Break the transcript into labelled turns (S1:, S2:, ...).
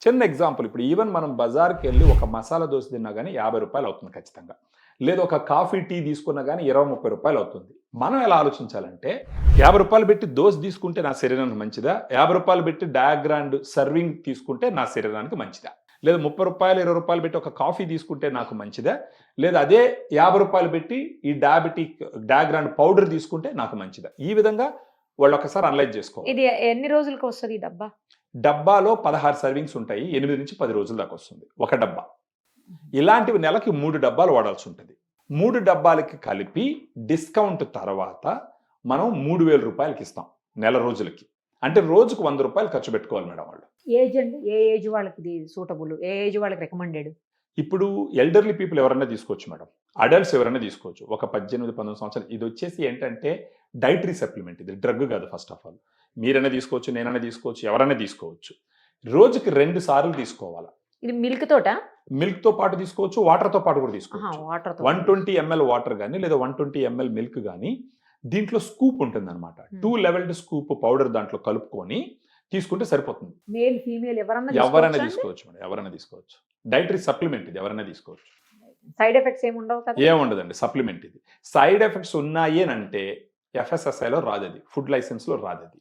S1: చిన్న ఎగ్జాంపుల్, ఇప్పుడు ఈవెన్ మనం బజార్కి వెళ్ళి ఒక మసాలా దోశ తిన్నా కానీ 50 రూపాయలు అవుతుంది ఖచ్చితంగా. లేదు ఒక కాఫీ టీ తీసుకున్నా కానీ 20-30 రూపాయలు అవుతుంది. మనం ఎలా ఆలోచించాలంటే 50 రూపాయలు పెట్టి దోశ తీసుకుంటే నా శరీరానికి మంచిదా, 50 రూపాయలు పెట్టి డయాగ్రాండ్ సర్వింగ్ తీసుకుంటే నా శరీరానికి మంచిదా, లేదా 30 రూపాయలు 20 రూపాయలు పెట్టి ఒక కాఫీ తీసుకుంటే నాకు మంచిదా, లేదా అదే 50 రూపాయలు పెట్టి ఈ డయాగ్రాండ్ పౌడర్ తీసుకుంటే నాకు మంచిదా. ఈ విధంగా వాళ్ళు ఒకసారి అనలైజ్ చేసుకోవాలి.
S2: ఇది ఎన్ని రోజులకి వస్తది ఈ డబ్బా?
S1: డబ్బాలో 16 సర్వింగ్స్ ఉంటాయి. 8 నుంచి 10 రోజుల దాకా వస్తుంది ఒక డబ్బా. ఇలాంటివి నెలకి 3 డబ్బాలు వాడాల్సి ఉంటుంది. 3 డబ్బాలకి కలిపి డిస్కౌంట్ తర్వాత మనం 3000 రూపాయలకి ఇస్తాం నెల రోజులకి. అంటే రోజుకు 100 రూపాయలు ఖర్చు పెట్టుకోవాలి మేడం వాళ్ళు.
S2: ఏజ్ అండి? ఏ ఏజ్ వాళ్ళకి ఇది సూటబుల్? ఏ ఏజ్ వాళ్ళకి రికమెండెడ్?
S1: ఇప్పుడు ఎల్డర్లీ పీపుల్ ఎవరైనా తీసుకోవచ్చు మేడం. అడల్ట్స్ ఎవరైనా తీసుకోవచ్చు. ఒక 18-19 సంవత్సరాలు. ఇది వచ్చేసి ఏంటంటే డైటరీ సప్లిమెంట్, ఇది డ్రగ్ కాదు. ఫస్ట్ ఆఫ్ ఆల్ మీరైనా తీసుకోవచ్చు, నేనైనా తీసుకోవచ్చు, ఎవరైనా తీసుకోవచ్చు. రోజుకి 2 సార్లు తీసుకోవాలి.
S2: ఇది మిల్క్ తోట?
S1: మిల్క్ తో పాటు తీసుకోవచ్చు, వాటర్ తో పాటు కూడా తీసుకోవచ్చు.
S2: వాటర్
S1: 120 ml వాటర్ కానీ లేదా 120 ml మిల్క్ కానీ దీంట్లో స్కూప్ ఉంటుంది అనమాట. 2 లెవెల్డ్ స్కూప్ పౌడర్ దాంట్లో కలుపుకొని తీసుకుంటే సరిపోతుంది.
S2: మేల్ ఫీమేల్ ఎవరైనా
S1: తీసుకోవచ్చు మేడం, ఎవరైనా తీసుకోవచ్చు. డైటరీ సప్లిమెంట్ ఇది, ఎవరైనా తీసుకోవచ్చు.
S2: సైడ్ ఎఫెక్ట్స్ ఏమి ఉండవు కదా?
S1: ఏముండదండి, సప్లిమెంట్ ఇది. సైడ్ ఎఫెక్ట్స్ ఉన్నాయి అంటే FSSAI లో రాదు, అది ఫుడ్ లైసెన్స్ లో రాదు అది.